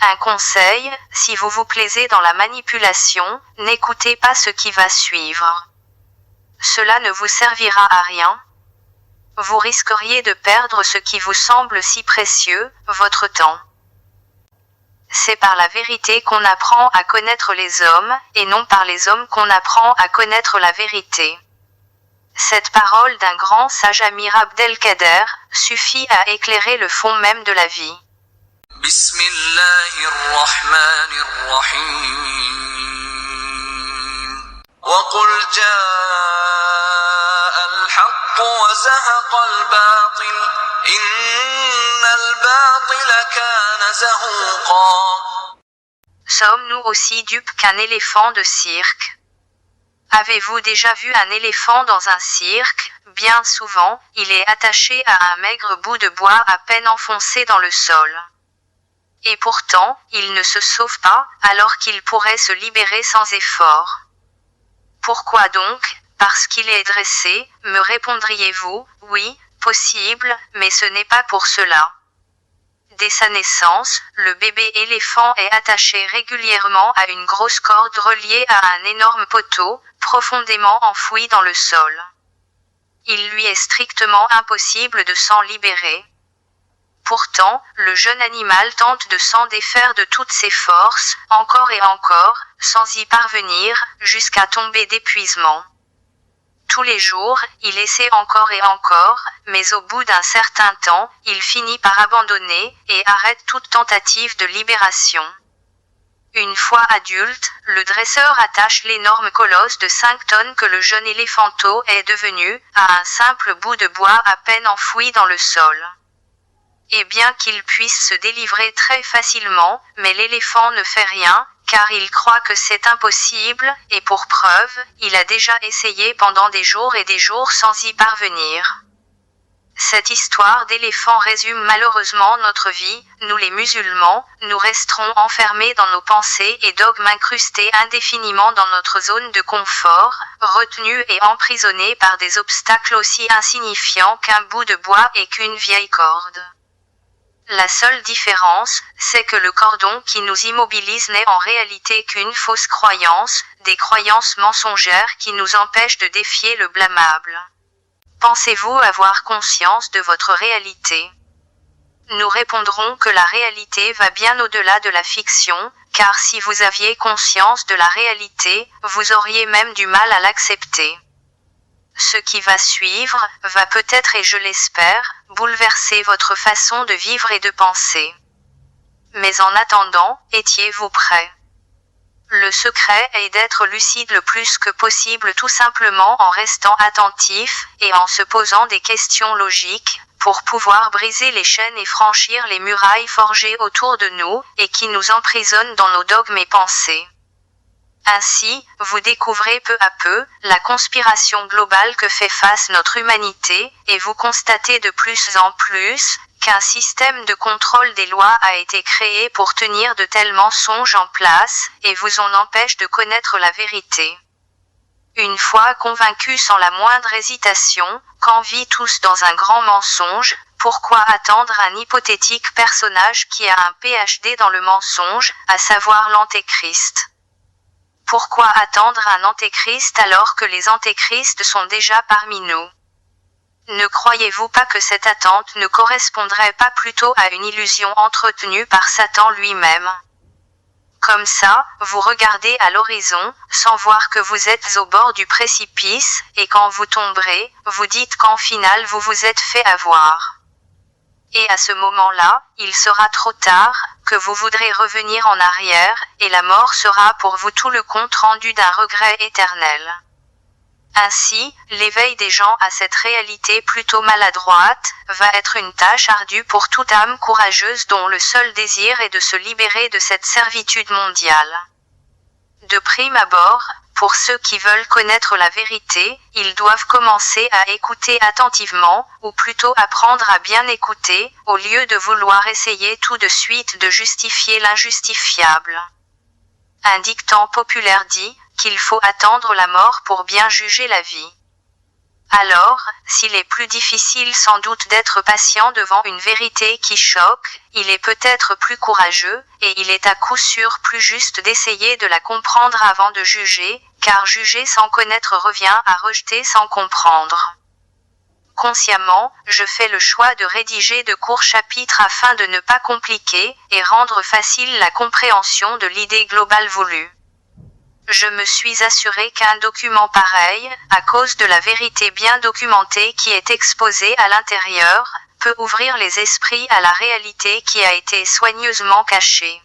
Un conseil, si vous vous plaisez dans la manipulation, n'écoutez pas ce qui va suivre. Cela ne vous servira à rien. Vous risqueriez de perdre ce qui vous semble si précieux, votre temps. C'est par la vérité qu'on apprend à connaître les hommes, et non par les hommes qu'on apprend à connaître la vérité. Cette parole d'un grand sage Amir Abdelkader suffit à éclairer le fond même de la vie. Bismillahirrahmanirrahim. وقل جاء الحق وزهق الباطل إن الباطل كان زهوقا. Sommes-nous aussi dupes qu'un éléphant de cirque? Avez-vous déjà vu un éléphant dans un cirque? Bien souvent, il est attaché à un maigre bout de bois à peine enfoncé dans le sol. Et pourtant, il ne se sauve pas, alors qu'il pourrait se libérer sans effort. Pourquoi donc? Parce qu'il est dressé, me répondriez-vous? Oui, possible, mais ce n'est pas pour cela. Dès sa naissance, le bébé éléphant est attaché régulièrement à une grosse corde reliée à un énorme poteau, profondément enfoui dans le sol. Il lui est strictement impossible de s'en libérer. Pourtant, le jeune animal tente de s'en défaire de toutes ses forces, encore et encore, sans y parvenir, jusqu'à tomber d'épuisement. Tous les jours, il essaie encore et encore, mais au bout d'un certain temps, il finit par abandonner, et arrête toute tentative de libération. Une fois adulte, le dresseur attache l'énorme colosse de 5 tonnes que le jeune éléphanteau est devenu, à un simple bout de bois à peine enfoui dans le sol. Et bien qu'il puisse se délivrer très facilement, mais l'éléphant ne fait rien, car il croit que c'est impossible, et pour preuve, il a déjà essayé pendant des jours et des jours sans y parvenir. Cette histoire d'éléphant résume malheureusement notre vie. Nous les musulmans, nous resterons enfermés dans nos pensées et dogmes incrustés indéfiniment dans notre zone de confort, retenus et emprisonnés par des obstacles aussi insignifiants qu'un bout de bois et qu'une vieille corde. La seule différence, c'est que le cordon qui nous immobilise n'est en réalité qu'une fausse croyance, des croyances mensongères qui nous empêchent de défier le blâmable. Pensez-vous avoir conscience de votre réalité? Nous répondrons que la réalité va bien au-delà de la fiction, car si vous aviez conscience de la réalité, vous auriez même du mal à l'accepter. Ce qui va suivre, va peut-être et je l'espère, bouleverser votre façon de vivre et de penser. Mais en attendant, étiez-vous prêts? Le secret est d'être lucide le plus que possible tout simplement en restant attentif, et en se posant des questions logiques, pour pouvoir briser les chaînes et franchir les murailles forgées autour de nous, et qui nous emprisonnent dans nos dogmes et pensées. Ainsi, vous découvrez peu à peu la conspiration globale que fait face notre humanité, et vous constatez de plus en plus qu'un système de contrôle des lois a été créé pour tenir de tels mensonges en place, et vous en empêche de connaître la vérité. Une fois convaincus sans la moindre hésitation, qu'en vit tous dans un grand mensonge, pourquoi attendre un hypothétique personnage qui a un PhD dans le mensonge, à savoir l'antéchrist? Pourquoi attendre un antéchrist alors que les antéchrists sont déjà parmi nous? Ne croyez-vous pas que cette attente ne correspondrait pas plutôt à une illusion entretenue par Satan lui-même? Comme ça, vous regardez à l'horizon, sans voir que vous êtes au bord du précipice, et quand vous tomberez, vous dites qu'en final vous vous êtes fait avoir. Et à ce moment-là, il sera trop tard, que vous voudrez revenir en arrière, et la mort sera pour vous tout le compte rendu d'un regret éternel. Ainsi, l'éveil des gens à cette réalité plutôt maladroite, va être une tâche ardue pour toute âme courageuse dont le seul désir est de se libérer de cette servitude mondiale. De prime abord, pour ceux qui veulent connaître la vérité, ils doivent commencer à écouter attentivement, ou plutôt apprendre à bien écouter, au lieu de vouloir essayer tout de suite de justifier l'injustifiable. Un dicton populaire dit qu'il faut attendre la mort pour bien juger la vie. Alors, s'il est plus difficile sans doute d'être patient devant une vérité qui choque, il est peut-être plus courageux, et il est à coup sûr plus juste d'essayer de la comprendre avant de juger, car juger sans connaître revient à rejeter sans comprendre. Consciemment, je fais le choix de rédiger de courts chapitres afin de ne pas compliquer, et rendre facile la compréhension de l'idée globale voulue. Je me suis assuré qu'un document pareil, à cause de la vérité bien documentée qui est exposée à l'intérieur, peut ouvrir les esprits à la réalité qui a été soigneusement cachée.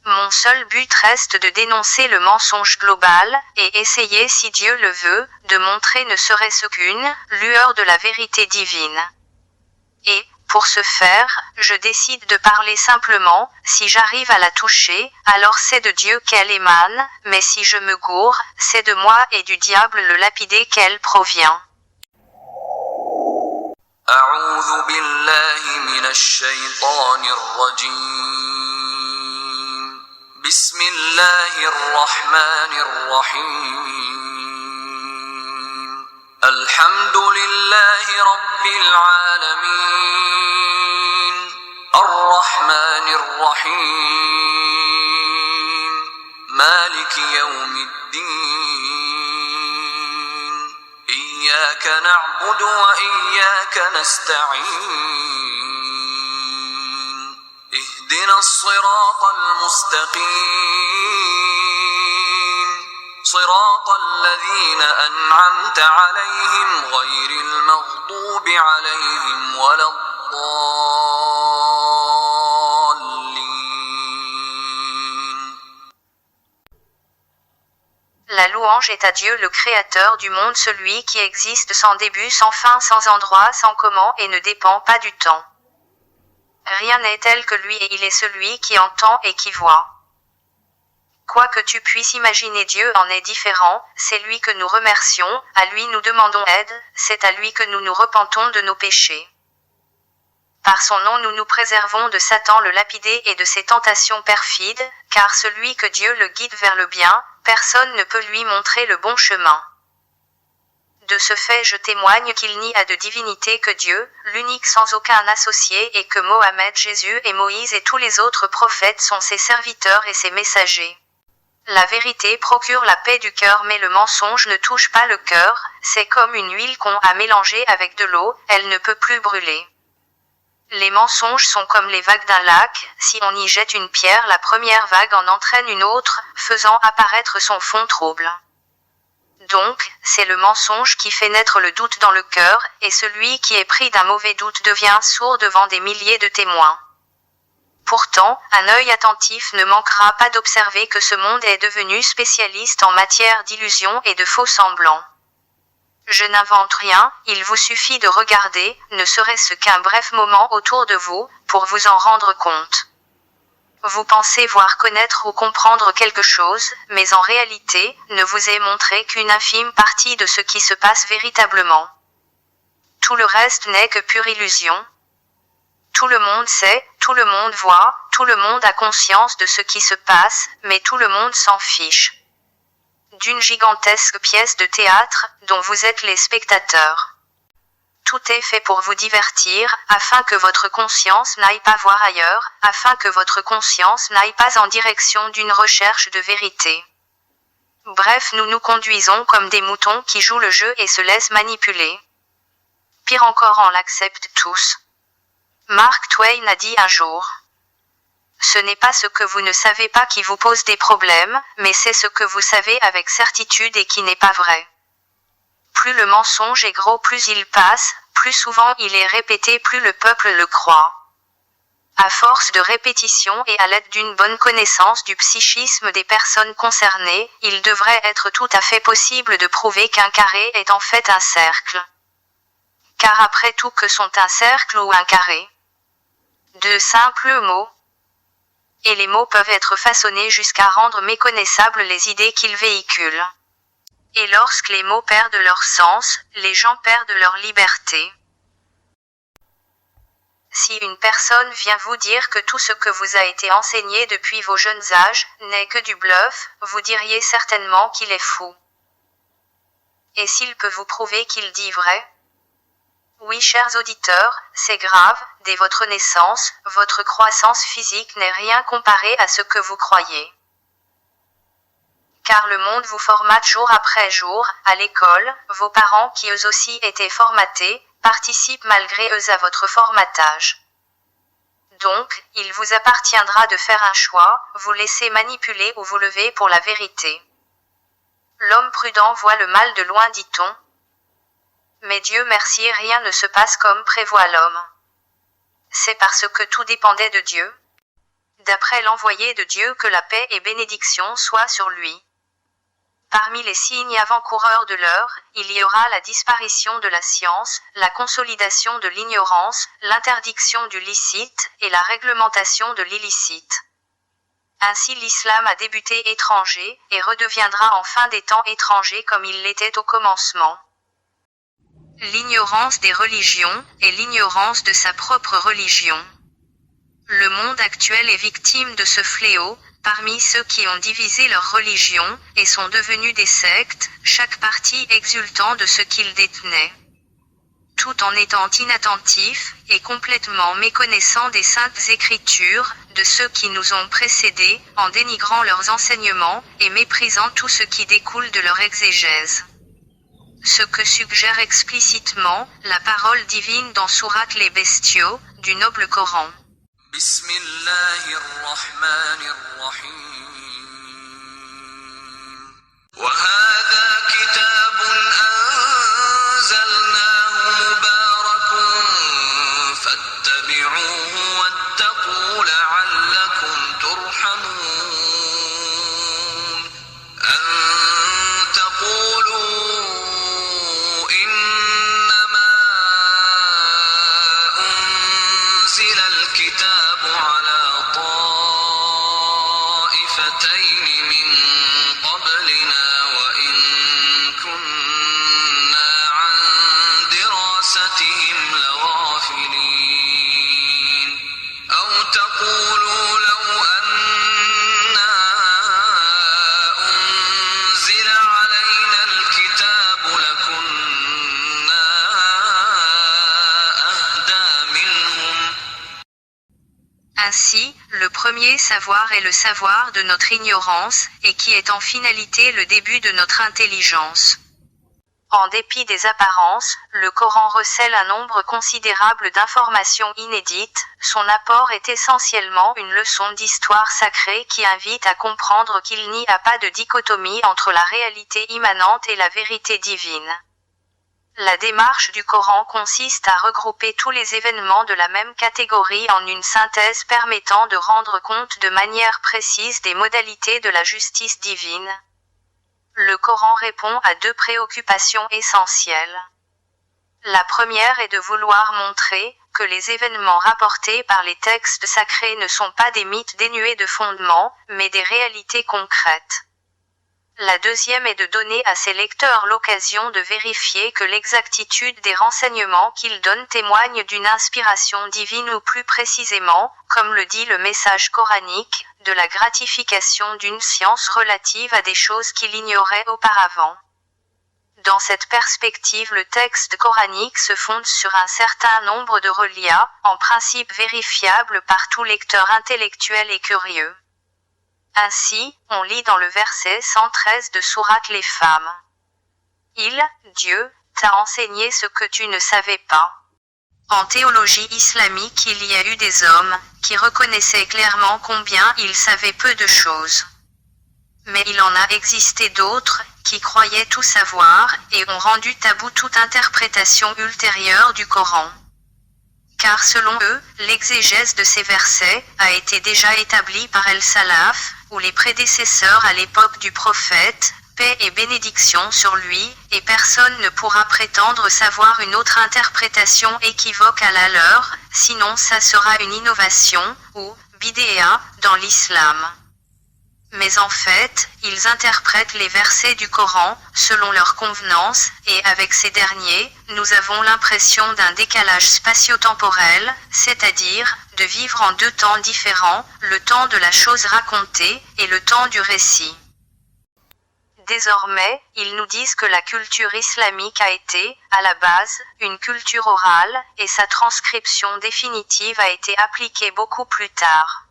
Mon seul but reste de dénoncer le mensonge global, et essayer, si Dieu le veut, de montrer ne serait-ce qu'une lueur de la vérité divine. Et, pour ce faire, je décide de parler simplement, si j'arrive à la toucher, alors c'est de Dieu qu'elle émane, mais si je me gourre, c'est de moi et du diable le lapidé qu'elle provient. أعوذ بالله من الشيطان الرجيم بسم الله الرحمن الرحيم الحمد لله رب العالمين الرحمن الرحيم مالك يوم الدين إياك نعبد وإياك نستعين اهدنا الصراط المستقيم صراط الذين أنعمت عليهم غير المغضوب عليهم ولا الضالين. La louange est à Dieu le Créateur du monde, celui qui existe sans début, sans fin, sans endroit, sans comment et ne dépend pas du temps. Rien n'est tel que lui et il est celui qui entend et qui voit. Quoi que tu puisses imaginer, Dieu en est différent, c'est lui que nous remercions, à lui nous demandons aide, c'est à lui que nous nous repentons de nos péchés. Par son nom nous nous préservons de Satan le lapidé et de ses tentations perfides, car celui que Dieu le guide vers le bien, personne ne peut lui montrer le bon chemin. De ce fait je témoigne qu'il n'y a de divinité que Dieu, l'unique sans aucun associé, et que Mohammed, Jésus et Moïse et tous les autres prophètes sont ses serviteurs et ses messagers. La vérité procure la paix du cœur, mais le mensonge ne touche pas le cœur, c'est comme une huile qu'on a mélangée avec de l'eau, elle ne peut plus brûler. Les mensonges sont comme les vagues d'un lac, si on y jette une pierre, la première vague en entraîne une autre, faisant apparaître son fond trouble. Donc, c'est le mensonge qui fait naître le doute dans le cœur, et celui qui est pris d'un mauvais doute devient sourd devant des milliers de témoins. Pourtant, un œil attentif ne manquera pas d'observer que ce monde est devenu spécialiste en matière d'illusions et de faux semblants. Je n'invente rien, il vous suffit de regarder, ne serait-ce qu'un bref moment autour de vous, pour vous en rendre compte. Vous pensez voir, connaître ou comprendre quelque chose, mais en réalité, ne vous est montré qu'une infime partie de ce qui se passe véritablement. Tout le reste n'est que pure illusion. Tout le monde sait, tout le monde voit, tout le monde a conscience de ce qui se passe, mais tout le monde s'en fiche. D'une gigantesque pièce de théâtre, dont vous êtes les spectateurs. Tout est fait pour vous divertir, afin que votre conscience n'aille pas voir ailleurs, afin que votre conscience n'aille pas en direction d'une recherche de vérité. Bref, nous nous conduisons comme des moutons qui jouent le jeu et se laissent manipuler. Pire encore, on l'accepte tous. Mark Twain a dit un jour: ce n'est pas ce que vous ne savez pas qui vous pose des problèmes, mais c'est ce que vous savez avec certitude et qui n'est pas vrai. Plus le mensonge est gros, plus il passe, plus souvent il est répété, plus le peuple le croit. À force de répétition et à l'aide d'une bonne connaissance du psychisme des personnes concernées, il devrait être tout à fait possible de prouver qu'un carré est en fait un cercle. Car après tout, que sont un cercle ou un carré? De simples mots. Et les mots peuvent être façonnés jusqu'à rendre méconnaissables les idées qu'ils véhiculent. Et lorsque les mots perdent leur sens, les gens perdent leur liberté. Si une personne vient vous dire que tout ce que vous a été enseigné depuis vos jeunes âges n'est que du bluff, vous diriez certainement qu'il est fou. Et s'il peut vous prouver qu'il dit vrai? Oui, chers auditeurs, c'est grave, dès votre naissance, votre croissance physique n'est rien comparé à ce que vous croyez. Car le monde vous formate jour après jour, à l'école, vos parents qui eux aussi étaient formatés, participent malgré eux à votre formatage. Donc, il vous appartiendra de faire un choix, vous laisser manipuler ou vous lever pour la vérité. L'homme prudent voit le mal de loin, dit-on. Mais Dieu merci, rien ne se passe comme prévoit l'homme. C'est parce que tout dépendait de Dieu. D'après l'envoyé de Dieu, que la paix et bénédiction soient sur lui. Parmi les signes avant-coureurs de l'heure, il y aura la disparition de la science, la consolidation de l'ignorance, l'interdiction du licite et la réglementation de l'illicite. Ainsi l'islam a débuté étranger et redeviendra en fin des temps étranger comme il l'était au commencement. L'ignorance des religions et l'ignorance de sa propre religion. Le monde actuel est victime de ce fléau. Parmi ceux qui ont divisé leur religion, et sont devenus des sectes, chaque parti exultant de ce qu'il détenait. Tout en étant inattentif, et complètement méconnaissant des saintes écritures, de ceux qui nous ont précédés, en dénigrant leurs enseignements, et méprisant tout ce qui découle de leur exégèse. Ce que suggère explicitement, la parole divine dans Sourate les Bestiaux, du noble Coran. بسم الله الرحمن الرحيم وهذا كتاب أنزلناه مبارك فاتبعوه واتقوا لعلكم ترحمون أن تقولوا إنما أنزل الكتاب على طائفتين من قبلنا وإن كنا عن دراستهم لغافلين أو تقولوا لو أنا أنزل علينا الكتاب لكنا أهدى منهم. Ainsi, le premier savoir est le savoir de notre ignorance, et qui est en finalité le début de notre intelligence. En dépit des apparences, le Coran recèle un nombre considérable d'informations inédites, son apport est essentiellement une leçon d'histoire sacrée qui invite à comprendre qu'il n'y a pas de dichotomie entre la réalité immanente et la vérité divine. La démarche du Coran consiste à regrouper tous les événements de la même catégorie en une synthèse permettant de rendre compte de manière précise des modalités de la justice divine. Le Coran répond à deux préoccupations essentielles. La première est de vouloir montrer que les événements rapportés par les textes sacrés ne sont pas des mythes dénués de fondement, mais des réalités concrètes. La deuxième est de donner à ses lecteurs l'occasion de vérifier que l'exactitude des renseignements qu'ils donnent témoigne d'une inspiration divine ou plus précisément, comme le dit le message coranique, de la gratification d'une science relative à des choses qu'il ignorait auparavant. Dans cette perspective, le texte coranique se fonde sur un certain nombre de relias, en principe vérifiables par tout lecteur intellectuel et curieux. Ainsi, on lit dans le verset 113 de Sourate les femmes. Il, Dieu, t'a enseigné ce que tu ne savais pas. En théologie islamique, il y a eu des hommes qui reconnaissaient clairement combien ils savaient peu de choses. Mais il en a existé d'autres qui croyaient tout savoir et ont rendu tabou toute interprétation ultérieure du Coran. Car selon eux, l'exégèse de ces versets a été déjà établie par El-Salaf, ou les prédécesseurs à l'époque du prophète, paix et bénédiction sur lui, et personne ne pourra prétendre savoir une autre interprétation équivoque à la leur, sinon ça sera une innovation, ou bidéa, dans l'islam. Mais en fait, ils interprètent les versets du Coran, selon leur convenance, et avec ces derniers, nous avons l'impression d'un décalage spatio-temporel, c'est-à-dire, de vivre en deux temps différents, le temps de la chose racontée, et le temps du récit. Désormais, ils nous disent que la culture islamique a été, à la base, une culture orale, et sa transcription définitive a été appliquée beaucoup plus tard.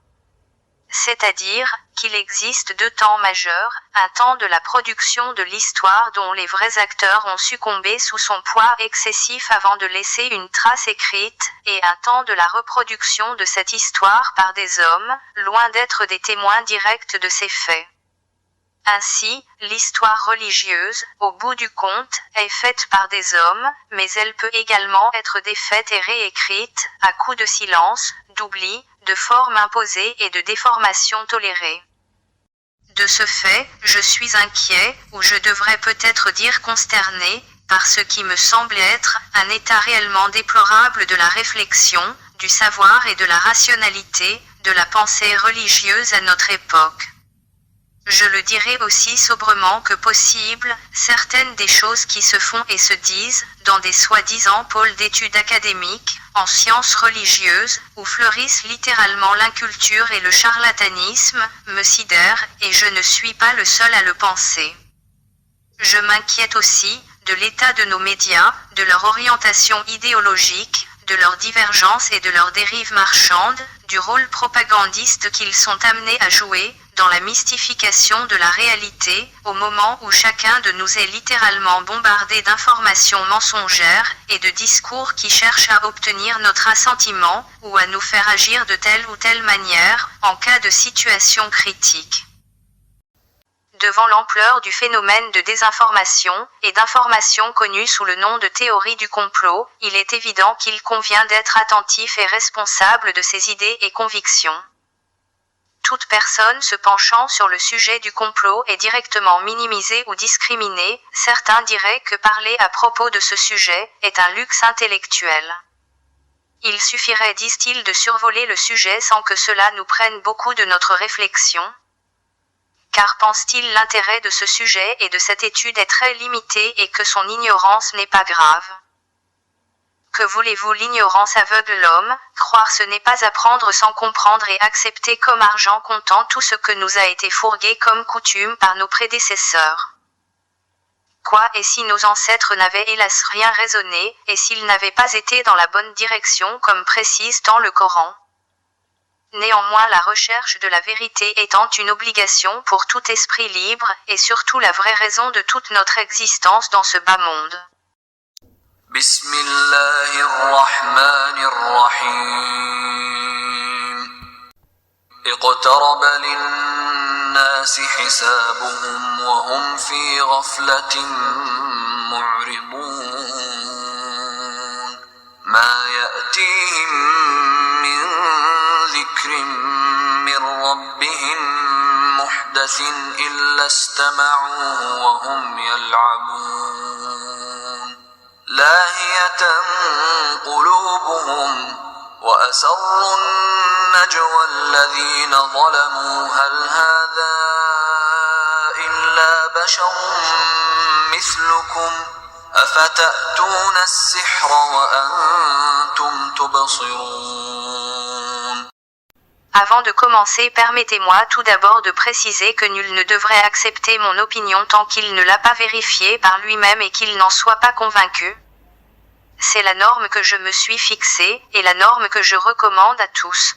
C'est-à-dire, qu'il existe deux temps majeurs, un temps de la production de l'histoire dont les vrais acteurs ont succombé sous son poids excessif avant de laisser une trace écrite, et un temps de la reproduction de cette histoire par des hommes, loin d'être des témoins directs de ces faits. Ainsi, l'histoire religieuse, au bout du compte, est faite par des hommes, mais elle peut également être défaite et réécrite, à coups de silence, d'oubli, de formes imposées et de déformations tolérées. De ce fait, je suis inquiet, ou je devrais peut-être dire consterné, par ce qui me semble être un état réellement déplorable de la réflexion, du savoir et de la rationalité, de la pensée religieuse à notre époque. Je le dirai aussi sobrement que possible, certaines des choses qui se font et se disent, dans des soi-disant pôles d'études académiques, en sciences religieuses, où fleurissent littéralement l'inculture et le charlatanisme, me sidèrent, et je ne suis pas le seul à le penser. Je m'inquiète aussi, de l'état de nos médias, de leur orientation idéologique, de leurs divergences et de leurs dérives marchandes, du rôle propagandiste qu'ils sont amenés à jouer, dans la mystification de la réalité, au moment où chacun de nous est littéralement bombardé d'informations mensongères, et de discours qui cherchent à obtenir notre assentiment, ou à nous faire agir de telle ou telle manière, en cas de situation critique. Devant l'ampleur du phénomène de désinformation, et d'information connue sous le nom de théorie du complot, il est évident qu'il convient d'être attentif et responsable de ses idées et convictions. Toute personne se penchant sur le sujet du complot est directement minimisée ou discriminée, certains diraient que parler à propos de ce sujet est un luxe intellectuel. Il suffirait, disent-ils, de survoler le sujet sans que cela nous prenne beaucoup de notre réflexion. Car pense-t-il l'intérêt de ce sujet et de cette étude est très limité et que son ignorance n'est pas grave. Que voulez-vous, l'ignorance aveugle l'homme, croire ce n'est pas apprendre sans comprendre et accepter comme argent comptant tout ce que nous a été fourgué comme coutume par nos prédécesseurs. Quoi, et si nos ancêtres n'avaient hélas rien raisonné, et s'ils n'avaient pas été dans la bonne direction comme précise tant le Coran? Néanmoins, la recherche de la vérité étant une obligation pour tout esprit libre, et surtout la vraie raison de toute notre existence dans ce bas monde. بسم الله الرحمن الرحيم اقترب للناس حسابهم وهم في غفلة معرضون ما يأتيهم من ذكر من ربهم محدث إلا استمعوه وهم يلعبون لاهية قلوبهم وأسروا النجوى الذين ظلموا هل هذا إلا بشر مثلكم أفتأتون السحر وأنتم تبصرون. Avant de commencer, permettez-moi tout d'abord de préciser que nul ne devrait accepter mon opinion tant qu'il ne l'a pas vérifiée par lui-même et qu'il n'en soit pas convaincu. C'est la norme que je me suis fixée, et la norme que je recommande à tous.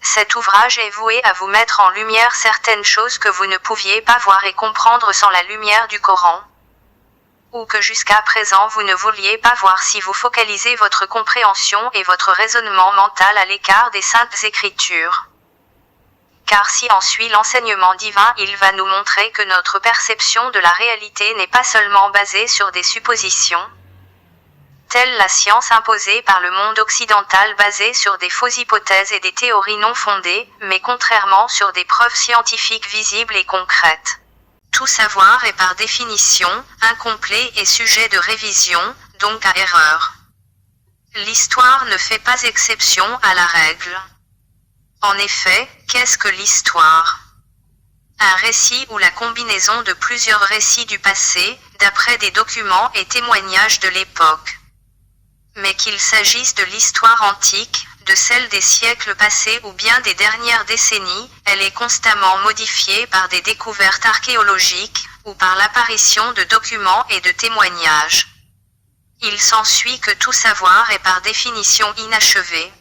Cet ouvrage est voué à vous mettre en lumière certaines choses que vous ne pouviez pas voir et comprendre sans la lumière du Coran, ou que jusqu'à présent vous ne vouliez pas voir si vous focalisez votre compréhension et votre raisonnement mental à l'écart des saintes écritures. Car si en suit l'enseignement divin, il va nous montrer que notre perception de la réalité n'est pas seulement basée sur des suppositions, telle la science imposée par le monde occidental basée sur des fausses hypothèses et des théories non fondées, mais contrairement sur des preuves scientifiques visibles et concrètes. Tout savoir est par définition incomplet et sujet de révision, donc à erreur. L'histoire ne fait pas exception à la règle. En effet, qu'est-ce que l'histoire ? Un récit ou la combinaison de plusieurs récits du passé, d'après des documents et témoignages de l'époque. Mais qu'il s'agisse de l'histoire antique, de celle des siècles passés ou bien des dernières décennies, elle est constamment modifiée par des découvertes archéologiques, ou par l'apparition de documents et de témoignages. Il s'ensuit que tout savoir est par définition inachevé.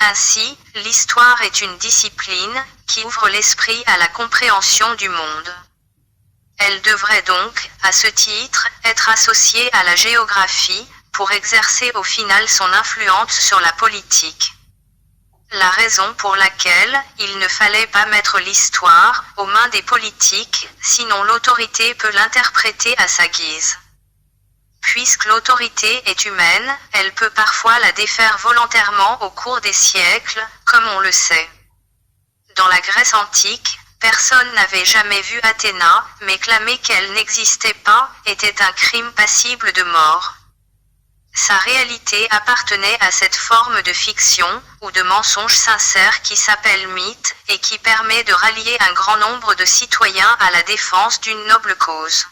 Ainsi, l'histoire est une discipline qui ouvre l'esprit à la compréhension du monde. Elle devrait donc, à ce titre, être associée à la géographie, pour exercer au final son influence sur la politique. La raison pour laquelle il ne fallait pas mettre l'histoire aux mains des politiques, sinon l'autorité peut l'interpréter à sa guise. Puisque l'autorité est humaine, elle peut parfois la défaire volontairement au cours des siècles, comme on le sait. Dans la Grèce antique, personne n'avait jamais vu Athéna, mais clamer qu'elle n'existait pas, était un crime passible de mort. Sa réalité appartenait à cette forme de fiction, ou de mensonge sincère qui s'appelle mythe, et qui permet de rallier un grand nombre de citoyens à la défense d'une noble cause.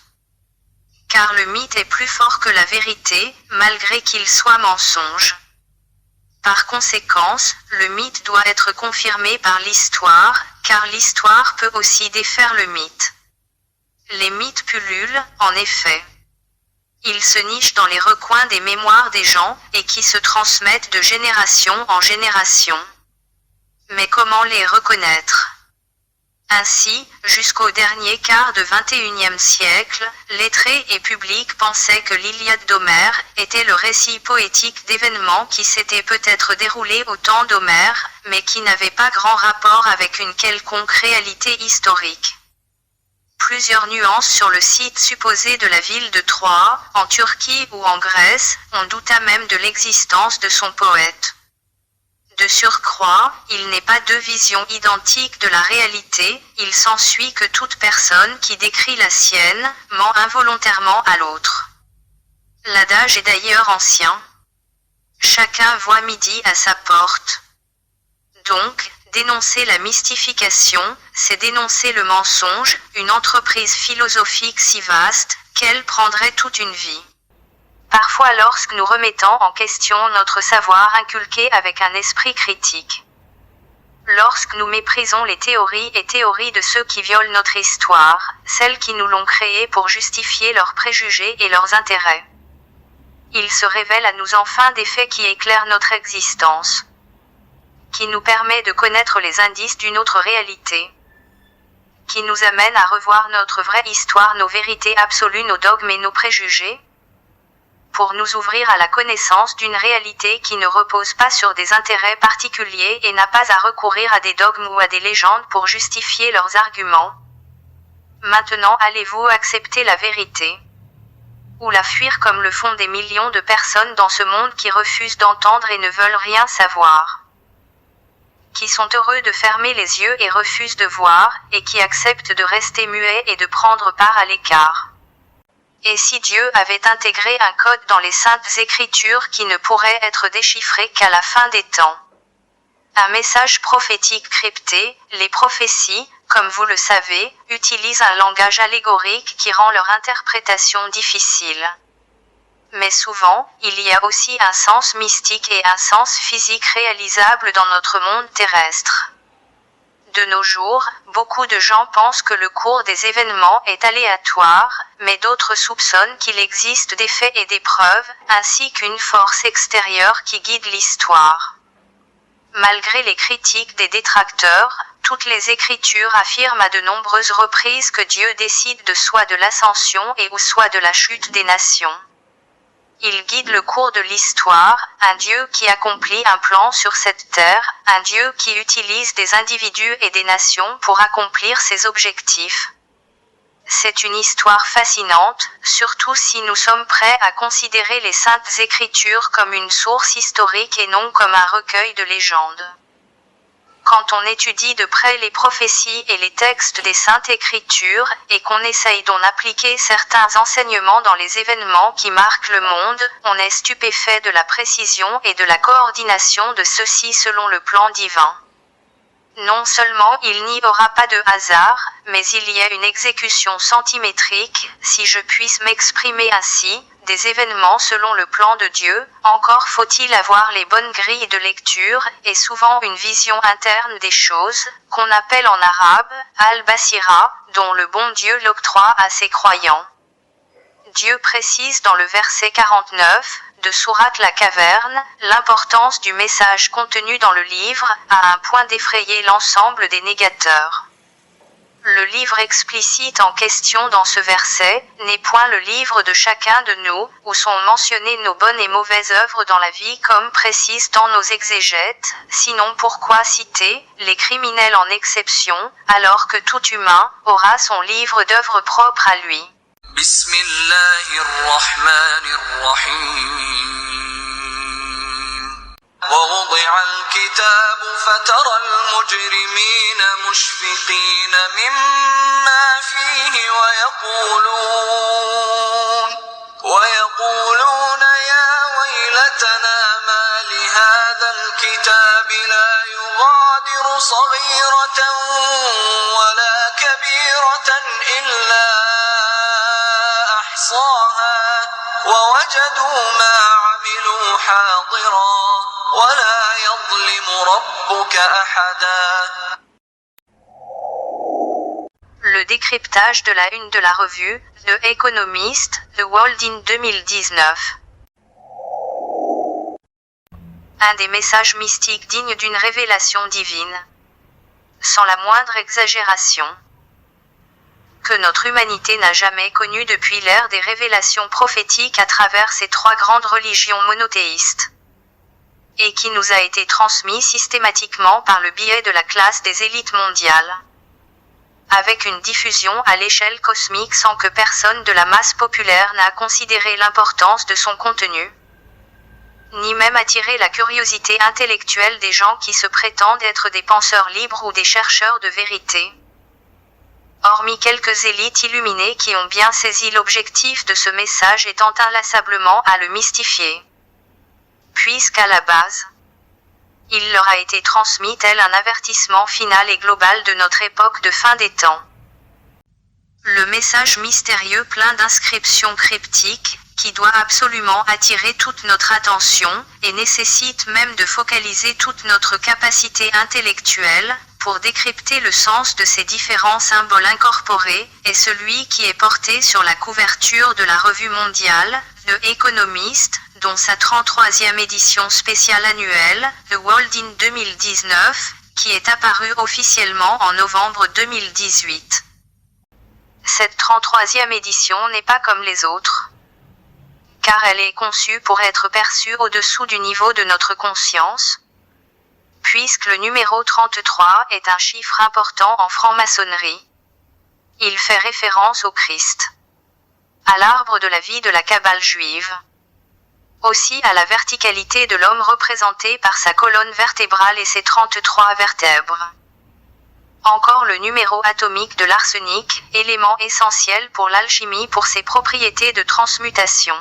Car le mythe est plus fort que la vérité, malgré qu'il soit mensonge. Par conséquent, le mythe doit être confirmé par l'histoire, car l'histoire peut aussi défaire le mythe. Les mythes pullulent, en effet. Ils se nichent dans les recoins des mémoires des gens, et qui se transmettent de génération en génération. Mais comment les reconnaître ? Ainsi, jusqu'au dernier quart du XXIe siècle, lettrés et publics pensaient que l'Iliade d'Homère était le récit poétique d'événements qui s'étaient peut-être déroulés au temps d'Homère, mais qui n'avaient pas grand rapport avec une quelconque réalité historique. Plusieurs nuances sur le site supposé de la ville de Troie, en Turquie ou en Grèce, on douta même de l'existence de son poète. De surcroît, il n'est pas deux visions identiques de la réalité, il s'ensuit que toute personne qui décrit la sienne, ment involontairement à l'autre. L'adage est d'ailleurs ancien. Chacun voit midi à sa porte. Donc, dénoncer la mystification, c'est dénoncer le mensonge, une entreprise philosophique si vaste, qu'elle prendrait toute une vie. Parfois lorsque nous remettons en question notre savoir inculqué avec un esprit critique. Lorsque nous méprisons les théories et théories de ceux qui violent notre histoire, celles qui nous l'ont créée pour justifier leurs préjugés et leurs intérêts. Il se révèle à nous enfin des faits qui éclairent notre existence, qui nous permet de connaître les indices d'une autre réalité, qui nous amène à revoir notre vraie histoire, nos vérités absolues, nos dogmes et nos préjugés, pour nous ouvrir à la connaissance d'une réalité qui ne repose pas sur des intérêts particuliers et n'a pas à recourir à des dogmes ou à des légendes pour justifier leurs arguments. Maintenant allez-vous accepter la vérité, ou la fuir comme le font des millions de personnes dans ce monde qui refusent d'entendre et ne veulent rien savoir, qui sont heureux de fermer les yeux et refusent de voir, et qui acceptent de rester muets et de prendre part à l'écart. Et si Dieu avait intégré un code dans les saintes écritures qui ne pourrait être déchiffré qu'à la fin des temps? Un message prophétique crypté, les prophéties, comme vous le savez, utilisent un langage allégorique qui rend leur interprétation difficile. Mais souvent, il y a aussi un sens mystique et un sens physique réalisable dans notre monde terrestre. De nos jours, beaucoup de gens pensent que le cours des événements est aléatoire, mais d'autres soupçonnent qu'il existe des faits et des preuves, ainsi qu'une force extérieure qui guide l'histoire. Malgré les critiques des détracteurs, toutes les Écritures affirment à de nombreuses reprises que Dieu décide de soit de l'ascension et ou soit de la chute des nations. Il guide le cours de l'histoire, un Dieu qui accomplit un plan sur cette terre, un Dieu qui utilise des individus et des nations pour accomplir ses objectifs. C'est une histoire fascinante, surtout si nous sommes prêts à considérer les saintes écritures comme une source historique et non comme un recueil de légendes. Quand on étudie de près les prophéties et les textes des saintes écritures, et qu'on essaye d'en appliquer certains enseignements dans les événements qui marquent le monde, on est stupéfait de la précision et de la coordination de ceux-ci selon le plan divin. Non seulement il n'y aura pas de hasard, mais il y a une exécution centimétrique, si je puisse m'exprimer ainsi, des événements selon le plan de Dieu, encore faut-il avoir les bonnes grilles de lecture, et souvent une vision interne des choses, qu'on appelle en arabe, al-basira, dont le bon Dieu l'octroie à ses croyants. Dieu précise dans le verset 49 de Sourate La Caverne l'importance du message contenu dans le livre, à un point d'effrayer l'ensemble des négateurs. Le livre explicite en question dans ce verset n'est point le livre de chacun de nous, où sont mentionnées nos bonnes et mauvaises œuvres dans la vie comme précise dans nos exégètes, sinon pourquoi citer les criminels en exception, alors que tout humain aura son livre d'œuvres propre à lui. بسم الله الرحمن الرحيم ووضع الكتاب فترى المجرمين مشفقين مما فيه ويقولون يا ويلتنا ما لهذا الكتاب لا يغادر صغيرة ولا كبيرة إلا أحصاها ووجدوا ما عملوا حاضرا ولا يظلم ربك أحدا. Le décryptage de la une de la revue The Economist, The World in 2019. Un des messages mystiques dignes d'une révélation divine. Sans la moindre exagération. Que notre humanité n'a jamais connu depuis l'ère des révélations prophétiques à travers ces trois grandes religions monothéistes. Et qui nous a été transmis systématiquement par le biais de la classe des élites mondiales. Avec une diffusion à l'échelle cosmique sans que personne de la masse populaire n'a considéré l'importance de son contenu, ni même attiré la curiosité intellectuelle des gens qui se prétendent être des penseurs libres ou des chercheurs de vérité. Hormis quelques élites illuminées qui ont bien saisi l'objectif de ce message et tentent inlassablement à le mystifier. Puisqu'à la base, il leur a été transmis tel un avertissement final et global de notre époque de fin des temps. Le message mystérieux plein d'inscriptions cryptiques, qui doit absolument attirer toute notre attention, et nécessite même de focaliser toute notre capacité intellectuelle, pour décrypter le sens de ces différents symboles incorporés, est celui qui est porté sur la couverture de la revue mondiale, The Economist, dont sa 33e édition spéciale annuelle, The World in 2019, qui est apparue officiellement en novembre 2018. Cette 33e édition n'est pas comme les autres, car elle est conçue pour être perçue au-dessous du niveau de notre conscience, puisque le numéro 33 est un chiffre important en franc-maçonnerie. Il fait référence au Christ, à l'arbre de la vie de la Kabbale juive, aussi à la verticalité de l'homme représenté par sa colonne vertébrale et ses 33 vertèbres. Encore le numéro atomique de l'arsenic, élément essentiel pour l'alchimie pour ses propriétés de transmutation.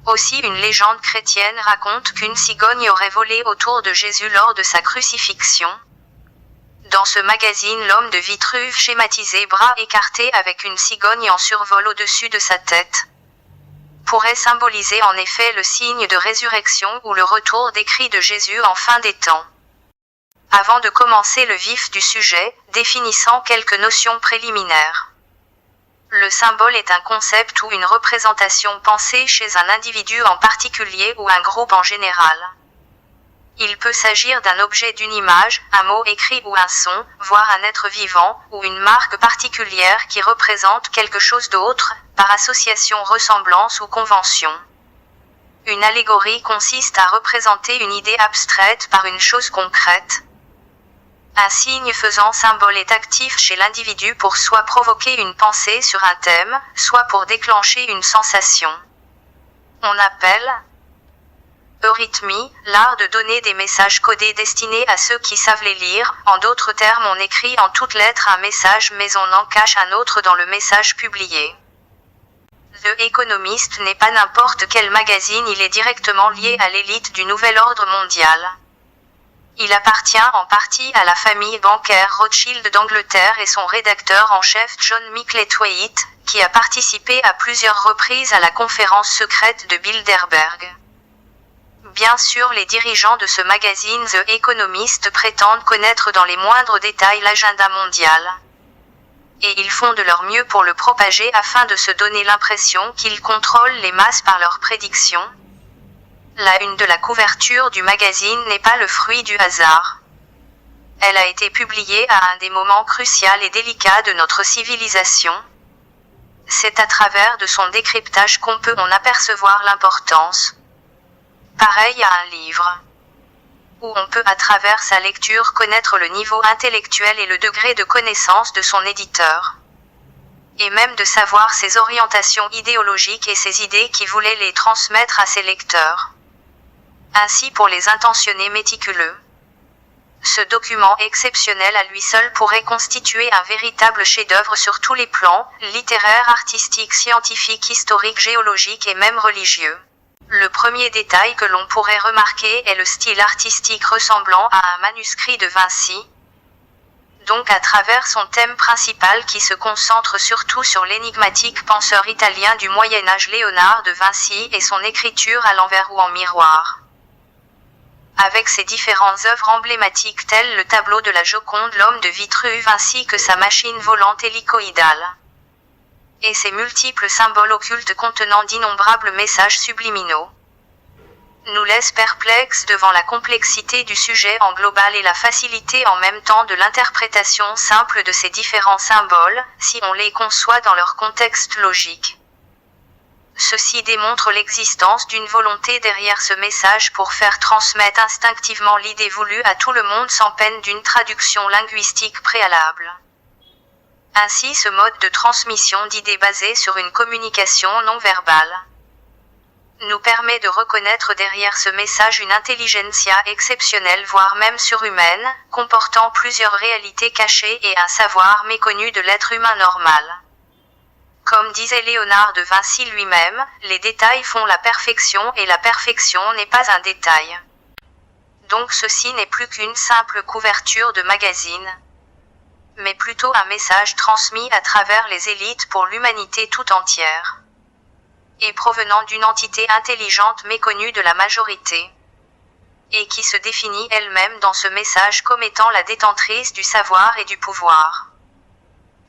Aussi une légende chrétienne raconte qu'une cigogne aurait volé autour de Jésus lors de sa crucifixion. Dans ce magazine, l'homme de Vitruve schématisé bras écartés avec une cigogne en survol au-dessus de sa tête pourrait symboliser en effet le signe de résurrection ou le retour des cris de Jésus en fin des temps. Avant de commencer le vif du sujet, définissant quelques notions préliminaires. Le symbole est un concept ou une représentation pensée chez un individu en particulier ou un groupe en général. Il peut s'agir d'un objet, d'une image, un mot écrit ou un son, voire un être vivant, ou une marque particulière qui représente quelque chose d'autre, par association, ressemblance ou convention. Une allégorie consiste à représenter une idée abstraite par une chose concrète. Un signe faisant symbole est actif chez l'individu pour soit provoquer une pensée sur un thème, soit pour déclencher une sensation. On appelle eurythmie, l'art de donner des messages codés destinés à ceux qui savent les lire. En d'autres termes, on écrit en toutes lettres un message mais on en cache un autre dans le message publié. The Economist n'est pas n'importe quel magazine, il est directement lié à l'élite du nouvel ordre mondial. Il appartient en partie à la famille bancaire Rothschild d'Angleterre et son rédacteur en chef John Micklethwaite, qui a participé à plusieurs reprises à la conférence secrète de Bilderberg. Bien sûr, les dirigeants de ce magazine The Economist prétendent connaître dans les moindres détails l'agenda mondial. Et ils font de leur mieux pour le propager afin de se donner l'impression qu'ils contrôlent les masses par leurs prédictions. La une de la couverture du magazine n'est pas le fruit du hasard. Elle a été publiée à un des moments cruciaux et délicats de notre civilisation. C'est à travers de son décryptage qu'on peut en apercevoir l'importance. Pareil à un livre, où on peut à travers sa lecture connaître le niveau intellectuel et le degré de connaissance de son éditeur. Et même de savoir ses orientations idéologiques et ses idées qui voulaient les transmettre à ses lecteurs. Ainsi pour les intentionnés méticuleux. Ce document exceptionnel à lui seul pourrait constituer un véritable chef-d'œuvre sur tous les plans, littéraire, artistique, scientifique, historique, géologique et même religieux. Le premier détail que l'on pourrait remarquer est le style artistique ressemblant à un manuscrit de Vinci. Donc à travers son thème principal qui se concentre surtout sur l'énigmatique penseur italien du Moyen-Âge Léonard de Vinci et son écriture à l'envers ou en miroir. Avec ses différentes œuvres emblématiques telles le tableau de la Joconde, l'homme de Vitruve ainsi que sa machine volante hélicoïdale. Et ses multiples symboles occultes contenant d'innombrables messages subliminaux. Nous laisse perplexes devant la complexité du sujet en global et la facilité en même temps de l'interprétation simple de ces différents symboles, si on les conçoit dans leur contexte logique. Ceci démontre l'existence d'une volonté derrière ce message pour faire transmettre instinctivement l'idée voulue à tout le monde sans peine d'une traduction linguistique préalable. Ainsi ce mode de transmission d'idées basé sur une communication non verbale nous permet de reconnaître derrière ce message une intelligentsia exceptionnelle voire même surhumaine, comportant plusieurs réalités cachées et un savoir méconnu de l'être humain normal. Comme disait Léonard de Vinci lui-même, les détails font la perfection et la perfection n'est pas un détail. Donc ceci n'est plus qu'une simple couverture de magazine, mais plutôt un message transmis à travers les élites pour l'humanité tout entière, et provenant d'une entité intelligente méconnue de la majorité, et qui se définit elle-même dans ce message comme étant la détentrice du savoir et du pouvoir.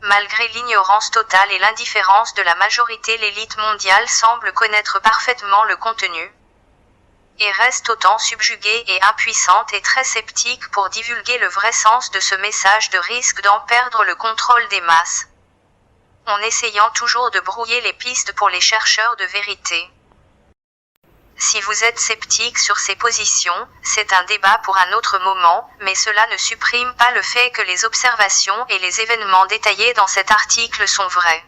Malgré l'ignorance totale et l'indifférence de la majorité, l'élite mondiale semble connaître parfaitement le contenu, et reste autant subjuguée et impuissante et très sceptique pour divulguer le vrai sens de ce message de risque d'en perdre le contrôle des masses, en essayant toujours de brouiller les pistes pour les chercheurs de vérité. Si vous êtes sceptique sur ces positions, c'est un débat pour un autre moment, mais cela ne supprime pas le fait que les observations et les événements détaillés dans cet article sont vrais.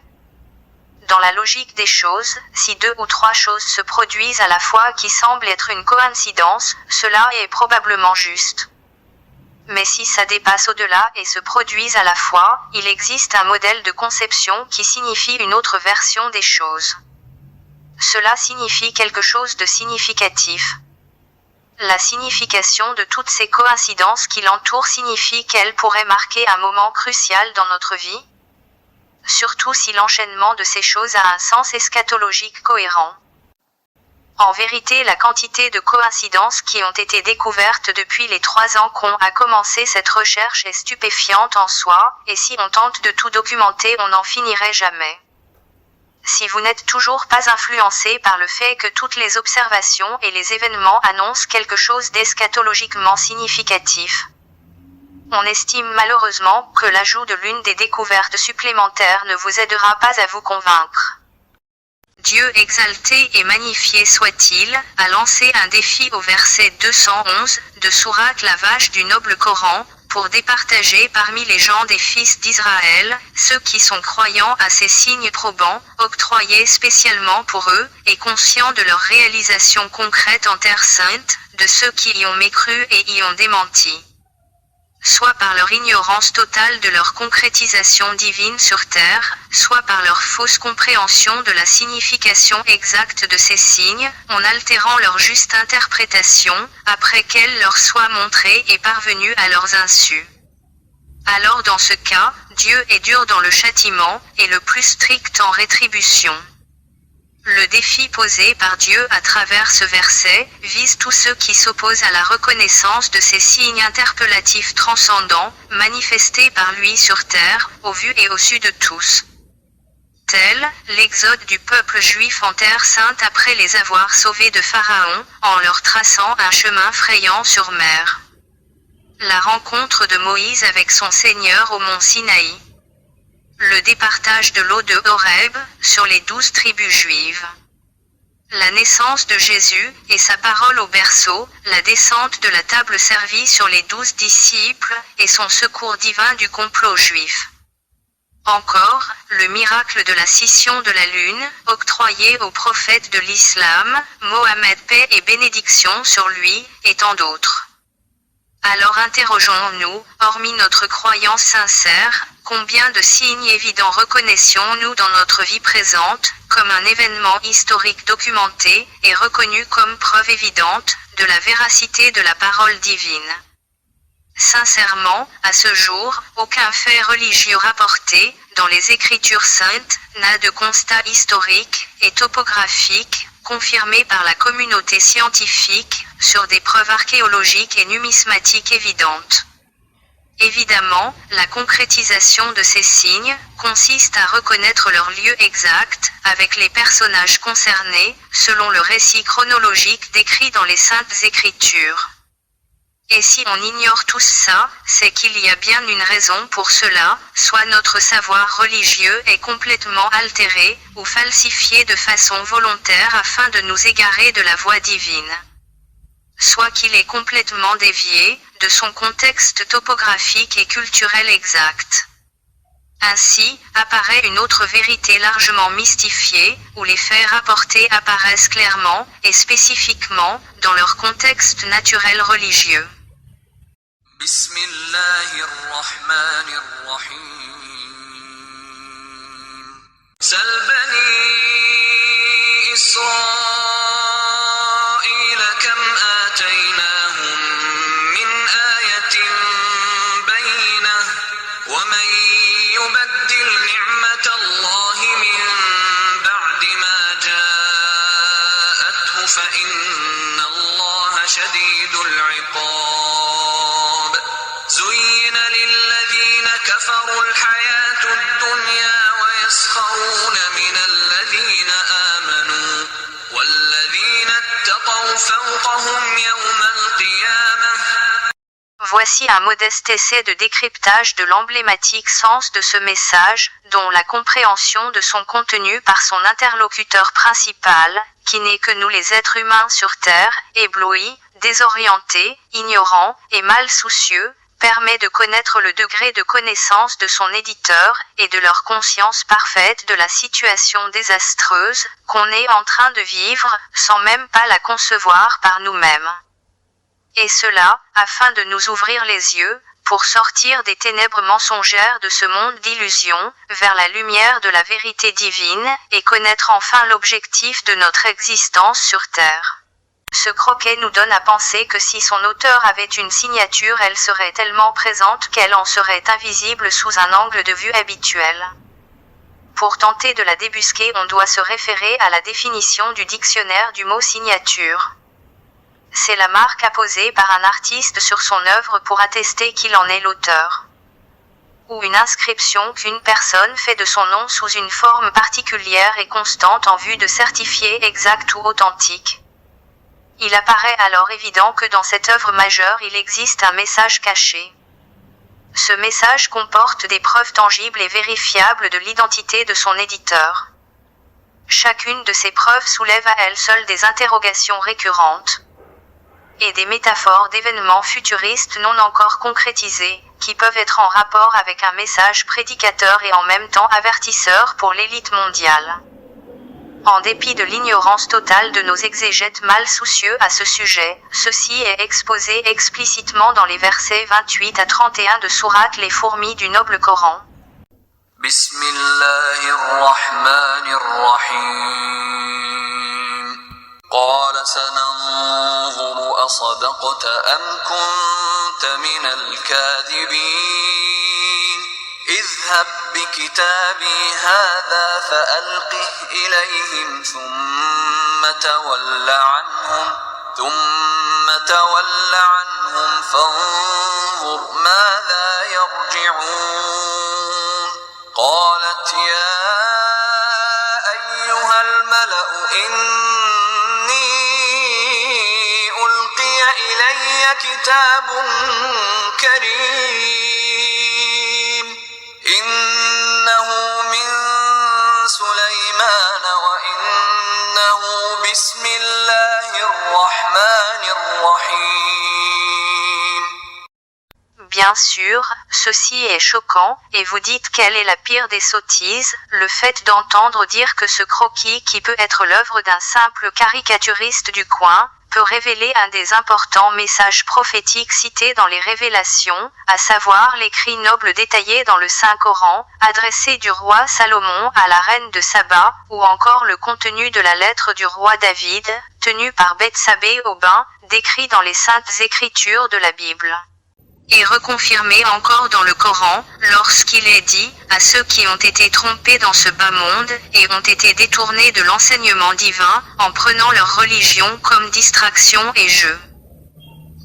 Dans la logique des choses, si 2 ou 3 choses se produisent à la fois qui semblent être une coïncidence, cela est probablement juste. Mais si ça dépasse au-delà et se produisent à la fois, il existe un modèle de conception qui signifie une autre version des choses. Cela signifie quelque chose de significatif. La signification de toutes ces coïncidences qui l'entourent signifie qu'elles pourraient marquer un moment crucial dans notre vie, surtout si l'enchaînement de ces choses a un sens eschatologique cohérent. En vérité, la quantité de coïncidences qui ont été découvertes depuis les 3 ans qu'on a commencé cette recherche est stupéfiante en soi, et si on tente de tout documenter, on n'en finirait jamais. Si vous n'êtes toujours pas influencé par le fait que toutes les observations et les événements annoncent quelque chose d'eschatologiquement significatif, on estime malheureusement que l'ajout de l'une des découvertes supplémentaires ne vous aidera pas à vous convaincre. Dieu exalté et magnifié soit-il, a lancé un défi au verset 211 de Sourate la vache du noble Coran, pour départager parmi les gens des fils d'Israël, ceux qui sont croyants à ces signes probants, octroyés spécialement pour eux, et conscients de leur réalisation concrète en terre sainte, de ceux qui y ont mécru et y ont démenti, soit par leur ignorance totale de leur concrétisation divine sur terre, soit par leur fausse compréhension de la signification exacte de ces signes, en altérant leur juste interprétation, après qu'elle leur soit montrée et parvenue à leurs insus. Alors dans ce cas, Dieu est dur dans le châtiment, et le plus strict en rétribution. Le défi posé par Dieu à travers ce verset vise tous ceux qui s'opposent à la reconnaissance de ces signes interpellatifs transcendants, manifestés par lui sur terre, au vu et au su de tous. Tel, l'exode du peuple juif en terre sainte après les avoir sauvés de Pharaon, en leur traçant un chemin frayant sur mer. La rencontre de Moïse avec son Seigneur au mont Sinaï. Le départage de l'eau de Horeb, sur les 12 tribus juives. La naissance de Jésus, et sa parole au berceau, la descente de la table servie sur les 12 disciples, et son secours divin du complot juif. Encore, le miracle de la scission de la lune, octroyé aux prophètes de l'islam, Mohammed paix et bénédiction sur lui, et tant d'autres. Alors interrogeons-nous, hormis notre croyance sincère, combien de signes évidents reconnaissons-nous dans notre vie présente, comme un événement historique documenté, et reconnu comme preuve évidente, de la véracité de la parole divine. Sincèrement, à ce jour, aucun fait religieux rapporté, dans les Écritures saintes, n'a de constat historique et topographique, confirmé par la communauté scientifique, sur des preuves archéologiques et numismatiques évidentes. Évidemment, la concrétisation de ces signes consiste à reconnaître leur lieu exact, avec les personnages concernés, selon le récit chronologique décrit dans les Saintes Écritures. Et si on ignore tout ça, c'est qu'il y a bien une raison pour cela, soit notre savoir religieux est complètement altéré, ou falsifié de façon volontaire afin de nous égarer de la voie divine. Soit qu'il est complètement dévié, de son contexte topographique et culturel exact. Ainsi, apparaît une autre vérité largement mystifiée, où les faits rapportés apparaissent clairement, et spécifiquement, dans leur contexte naturel religieux. بسم الله الرحمن الرحيم سل بني إسرائيل كم آتيناهم من آية بينة ومن يبدل نعمة الله من بعد ما جاءته فإن الله شديد العقاب زين للذين كفروا الحياة الدنيا ويسخرون من الذين آمنوا والذين اتقوا فوقهم يوم القيامة. Voici un modeste essai de décryptage de l'emblématique sens de ce message, dont la compréhension de son contenu par son interlocuteur principal, qui n'est que nous les êtres humains sur Terre, éblouis, désorientés, ignorants, et mal soucieux, permet de connaître le degré de connaissance de son éditeur, et de leur conscience parfaite de la situation désastreuse, qu'on est en train de vivre, sans même pas la concevoir par nous-mêmes. Et cela, afin de nous ouvrir les yeux, pour sortir des ténèbres mensongères de ce monde d'illusions, vers la lumière de la vérité divine, et connaître enfin l'objectif de notre existence sur Terre. Ce croquet nous donne à penser que si son auteur avait une signature, elle serait tellement présente qu'elle en serait invisible sous un angle de vue habituel. Pour tenter de la débusquer, on doit se référer à la définition du dictionnaire du mot signature. C'est la marque apposée par un artiste sur son œuvre pour attester qu'il en est l'auteur. Ou une inscription qu'une personne fait de son nom sous une forme particulière et constante en vue de certifier exact ou authentique. Il apparaît alors évident que dans cette œuvre majeure il existe un message caché. Ce message comporte des preuves tangibles et vérifiables de l'identité de son éditeur. Chacune de ces preuves soulève à elle seule des interrogations récurrentes et des métaphores d'événements futuristes non encore concrétisés, qui peuvent être en rapport avec un message prédicateur et en même temps avertisseur pour l'élite mondiale. En dépit de l'ignorance totale de nos exégètes mal soucieux à ce sujet, ceci est exposé explicitement dans les versets 28 à 31 de sourate Les Fourmis du noble Coran. Bismillahirrahmanirrahim. قال سننظر أصدقت أم كنت من الكاذبين اذهب كتابي هذا فألقه إليهم ثم تول عنهم فانظر ماذا يرجعون قالت يا أيها الملأ إني ألقي إلي كتاب كريم إنه من سليمان وإنه بسم الله الرحمن الرحيم. Bien sûr, ceci est choquant, et vous dites quelle est la pire des sottises, le fait d'entendre dire que ce croquis qui peut être l'œuvre d'un simple caricaturiste du coin, peut révéler un des importants messages prophétiques cités dans les Révélations, à savoir l'écrit noble détaillé dans le Saint-Coran, adressé du roi Salomon à la reine de Saba, ou encore le contenu de la lettre du roi David, tenue par Bethsabée au bain, décrit dans les saintes écritures de la Bible. Et reconfirmé encore dans le Coran, lorsqu'il est dit, à ceux qui ont été trompés dans ce bas monde, et ont été détournés de l'enseignement divin, en prenant leur religion comme distraction et jeu.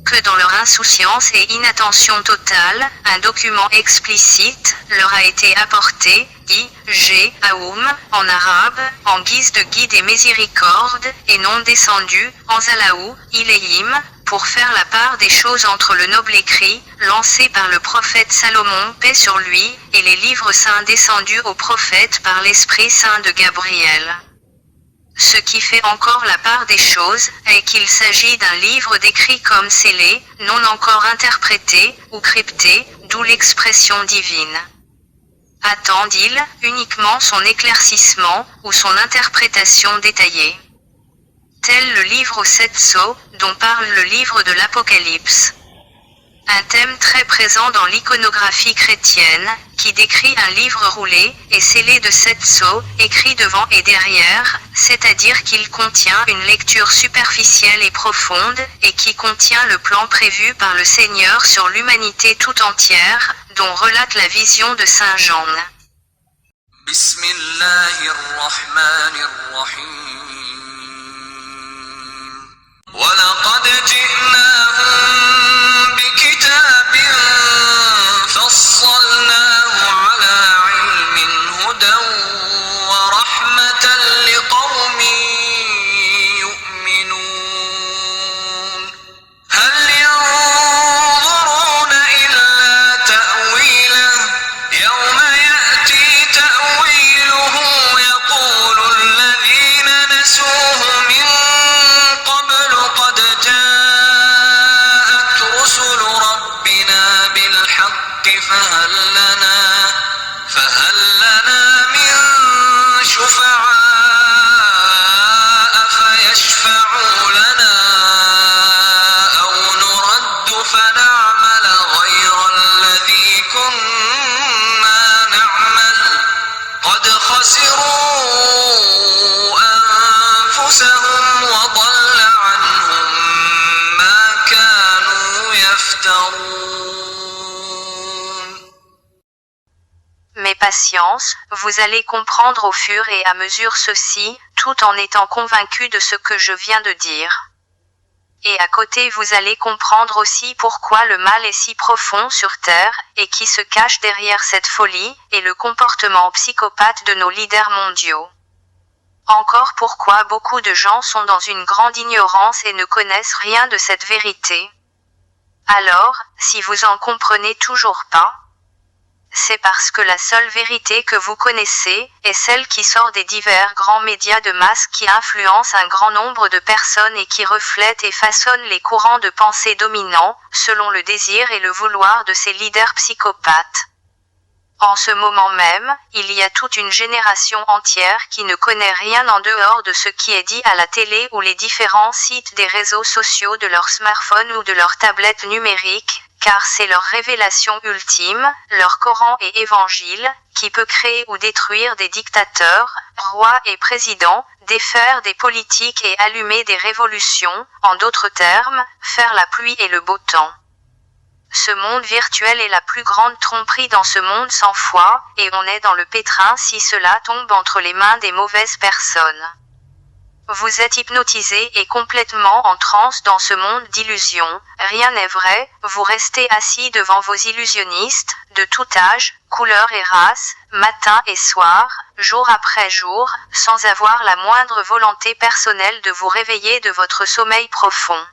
Que dans leur insouciance et inattention totale, un document explicite, leur a été apporté, Aoum, en arabe, en guise de guide et miséricorde, et non descendu, en Zalaou, Iléhim, pour faire la part des choses entre le noble écrit, lancé par le prophète Salomon, paix sur lui, et les livres saints descendus au prophète par l'Esprit Saint de Gabriel. Ce qui fait encore la part des choses, est qu'il s'agit d'un livre décrit comme scellé, non encore interprété, ou crypté, d'où l'expression divine. Attend-il, uniquement son éclaircissement, ou son interprétation détaillée. Tel le livre aux 7 sceaux, dont parle le livre de l'Apocalypse. Un thème très présent dans l'iconographie chrétienne, qui décrit un livre roulé, et scellé de 7 sceaux, écrit devant et derrière, c'est-à-dire qu'il contient une lecture superficielle et profonde, et qui contient le plan prévu par le Seigneur sur l'humanité tout entière, dont relate la vision de Saint Jean. ولقد جئناهم بكتاب فصلناه على علم هدى ورحمة لقوم يؤمنون هل ينظرون إلا تأويله يوم يأتي تأويله يقول الذين نسوه من قد جاءت رسل ربنا بالحق فهل لنا من شفعاء فيشفعوا لنا أو نرد فنعمل غير الذي كنا نعمل قد خسروا أنفسهم وضل عنهم ما كانوا يفترون. Mais patience, vous allez comprendre au fur et à mesure ceci, tout en étant convaincu de ce que je viens de dire. Et à côté vous allez comprendre aussi pourquoi le mal est si profond sur terre, et qui se cache derrière cette folie, et le comportement psychopathe de nos leaders mondiaux. Encore pourquoi beaucoup de gens sont dans une grande ignorance et ne connaissent rien de cette vérité. Alors, si vous en comprenez toujours pas, c'est parce que la seule vérité que vous connaissez, est celle qui sort des divers grands médias de masse qui influencent un grand nombre de personnes et qui reflètent et façonnent les courants de pensée dominants, selon le désir et le vouloir de ces leaders psychopathes. En ce moment même, il y a toute une génération entière qui ne connaît rien en dehors de ce qui est dit à la télé ou les différents sites des réseaux sociaux de leur smartphone ou de leur tablette numérique, car c'est leur révélation ultime, leur Coran et Évangile, qui peut créer ou détruire des dictateurs, rois et présidents, défaire des politiques et allumer des révolutions, en d'autres termes, faire la pluie et le beau temps. ce monde virtuel est la plus grande tromperie dans ce monde sans foi, et on est dans le pétrin si cela tombe entre les mains des mauvaises personnes. Vous êtes hypnotisé et complètement en transe dans ce monde d'illusions, rien n'est vrai, vous restez assis devant vos illusionnistes, de tout âge, couleur et race, matin et soir, jour après jour, sans avoir la moindre volonté personnelle de vous réveiller de votre sommeil profond.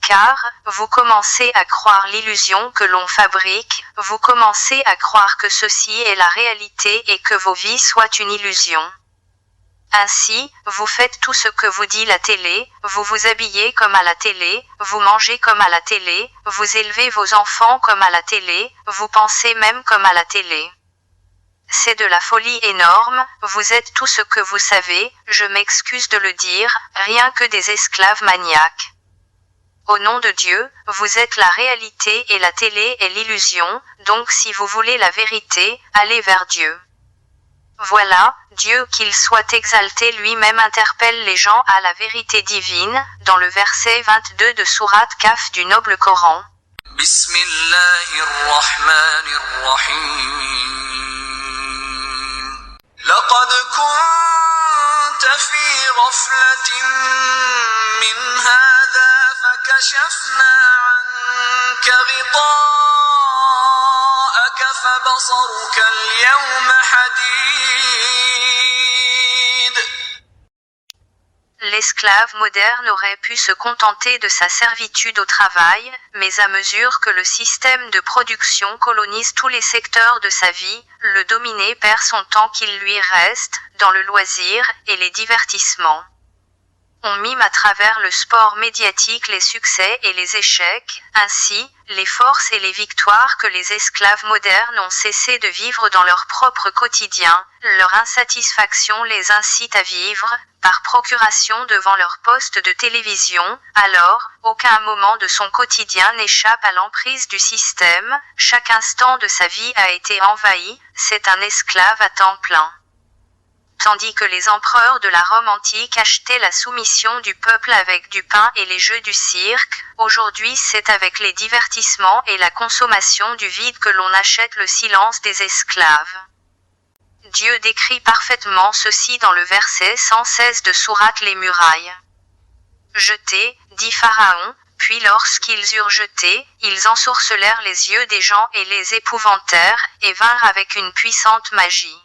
Car, vous commencez à croire l'illusion que l'on fabrique, vous commencez à croire que ceci est la réalité et que vos vies soient une illusion. Ainsi, vous faites tout ce que vous dit la télé, vous vous habillez comme à la télé, vous mangez comme à la télé, vous élevez vos enfants comme à la télé, vous pensez même comme à la télé. C'est de la folie énorme, vous êtes tout ce que vous savez, je m'excuse de le dire, rien que des esclaves maniaques. Au nom de Dieu, vous êtes la réalité et la télé est l'illusion, donc si vous voulez la vérité, allez vers Dieu. Voilà, Dieu qu'il soit exalté lui-même interpelle les gens à la vérité divine, dans le verset 22 de sourate Kaf du noble Coran. Bismillahirrahmanirrahim. Laqad kunta fi ghaflatin min hadha fakashafna anka ghita'aka fabasaruka al-yawma hadid. L'esclave moderne aurait pu se contenter de sa servitude au travail, mais à mesure que le système de production colonise tous les secteurs de sa vie, le dominé perd son temps qu'il lui reste, dans le loisir et les divertissements. On mime à travers le sport médiatique les succès et les échecs, ainsi, les forces et les victoires que les esclaves modernes ont cessé de vivre dans leur propre quotidien, leur insatisfaction les incite à vivre, par procuration devant leur poste de télévision, alors, aucun moment de son quotidien n'échappe à l'emprise du système, chaque instant de sa vie a été envahi, c'est un esclave à temps plein. Tandis que les empereurs de la Rome antique achetaient la soumission du peuple avec du pain et les jeux du cirque, aujourd'hui c'est avec les divertissements et la consommation du vide que l'on achète le silence des esclaves. Dieu décrit parfaitement ceci dans le verset 116 de sourate Les Murailles. Jetés, dit Pharaon, puis lorsqu'ils eurent jeté, ils ensorcelèrent les yeux des gens et les épouvantèrent, et vinrent avec une puissante magie.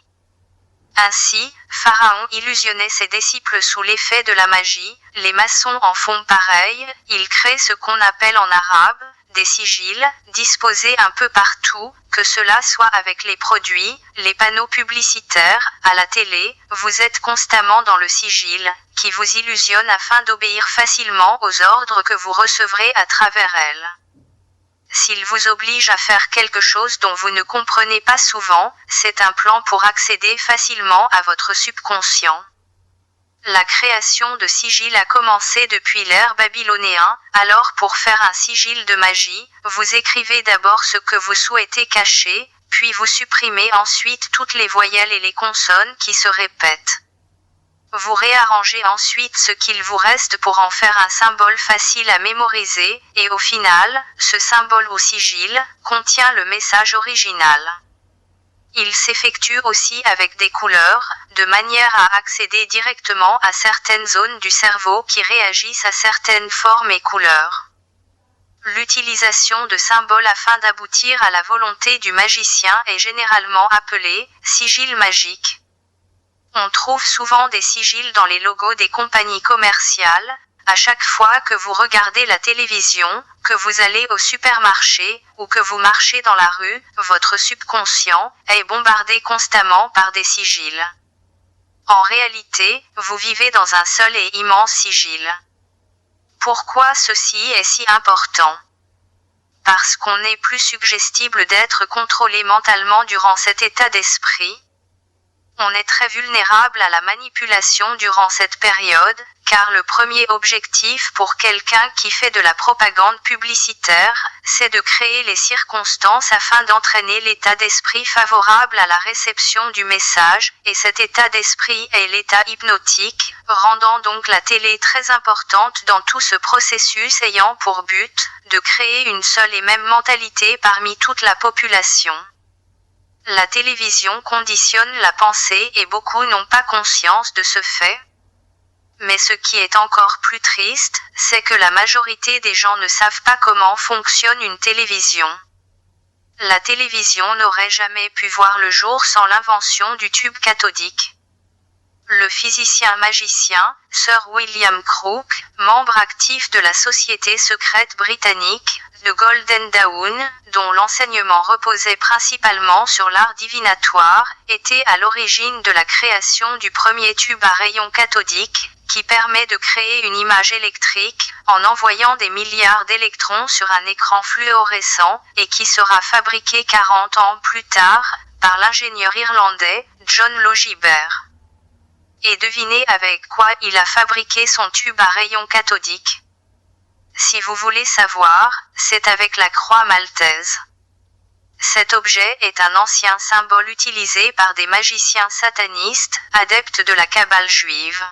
Ainsi, Pharaon illusionnait ses disciples sous l'effet de la magie, les maçons en font pareil, ils créent ce qu'on appelle en arabe, des sigils, disposés un peu partout, que cela soit avec les produits, les panneaux publicitaires, à la télé, vous êtes constamment dans le sigil, qui vous illusionne afin d'obéir facilement aux ordres que vous recevrez à travers elle. S'il vous oblige à faire quelque chose dont vous ne comprenez pas souvent, c'est un plan pour accéder facilement à votre subconscient. La création de sigils a commencé depuis l'ère babylonéen, alors pour faire un sigil de magie, vous écrivez d'abord ce que vous souhaitez cacher, puis vous supprimez ensuite toutes les voyelles et les consonnes qui se répètent. Vous réarrangez ensuite ce qu'il vous reste pour en faire un symbole facile à mémoriser, et au final, ce symbole ou sigil, contient le message original. Il s'effectue aussi avec des couleurs, de manière à accéder directement à certaines zones du cerveau qui réagissent à certaines formes et couleurs. L'utilisation de symboles afin d'aboutir à la volonté du magicien est généralement appelée « sigil magique ». On trouve souvent des sigils dans les logos des compagnies commerciales. À chaque fois que vous regardez la télévision, que vous allez au supermarché, ou que vous marchez dans la rue, votre subconscient est bombardé constamment par des sigils. En réalité, vous vivez dans un seul et immense sigil. Pourquoi ceci est si important ? Parce qu'on est plus suggestible d'être contrôlé mentalement durant cet état d'esprit. On est très vulnérable à la manipulation durant cette période, car le premier objectif pour quelqu'un qui fait de la propagande publicitaire, c'est de créer les circonstances afin d'entraîner l'état d'esprit favorable à la réception du message, et cet état d'esprit est l'état hypnotique, rendant donc la télé très importante dans tout ce processus ayant pour but de créer une seule et même mentalité parmi toute la population. La télévision conditionne la pensée et beaucoup n'ont pas conscience de ce fait. Mais ce qui est encore plus triste, c'est que la majorité des gens ne savent pas comment fonctionne une télévision. La télévision n'aurait jamais pu voir le jour sans l'invention du tube cathodique. Le physicien magicien, Sir William Crook, membre actif de la société secrète britannique, de Golden Dawn, dont l'enseignement reposait principalement sur l'art divinatoire, était à l'origine de la création du premier tube à rayons cathodiques, qui permet de créer une image électrique, en envoyant des milliards d'électrons sur un écran fluorescent, et qui sera fabriqué 40 ans plus tard, par l'ingénieur irlandais, John Logibert. Et devinez avec quoi il a fabriqué son tube à rayons cathodiques. Si vous voulez savoir, c'est avec la croix maltaise. Cet objet est un ancien symbole utilisé par des magiciens satanistes, adeptes de la Kabbale juive.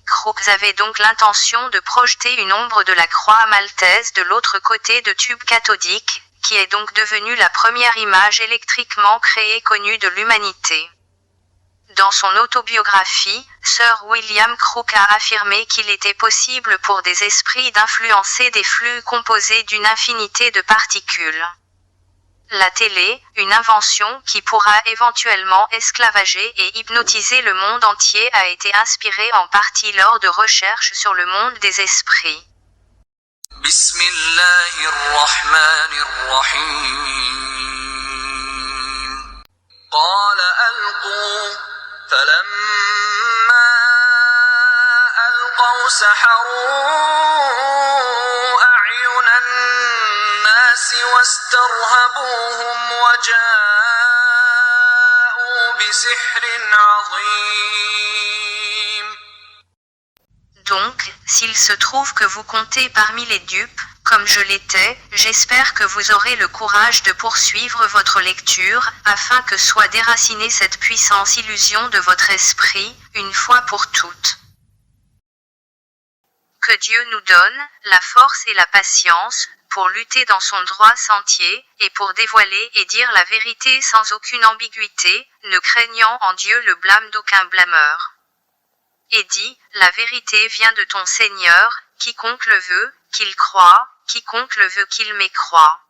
Crook avait donc l'intention de projeter une ombre de la croix maltaise de l'autre côté de tube cathodique, qui est donc devenue la première image électriquement créée connue de l'humanité. Dans son autobiographie, Sir William Crook a affirmé qu'il était possible pour des esprits d'influencer des flux composés d'une infinité de particules. La télé, une invention qui pourra éventuellement esclavager et hypnotiser le monde entier, a été inspirée en partie lors de recherches sur le monde des esprits. Bismillahirrahmanirrahim. Qala alqu. فلما ألقوا سحروا أعين الناس واسترهبوهم وجاءوا بسحر عظيم. Donc, s'il se trouve que vous comptez parmi les dupes, comme je l'étais, j'espère que vous aurez le courage de poursuivre votre lecture, afin que soit déracinée cette puissance illusion de votre esprit, une fois pour toutes. Que Dieu nous donne la force et la patience, pour lutter dans son droit sentier, et pour dévoiler et dire la vérité sans aucune ambiguïté, ne craignant en Dieu le blâme d'aucun blâmeur. Et dit, la vérité vient de ton Seigneur, quiconque le veut, qu'il croie, quiconque le veut qu'il mécroie.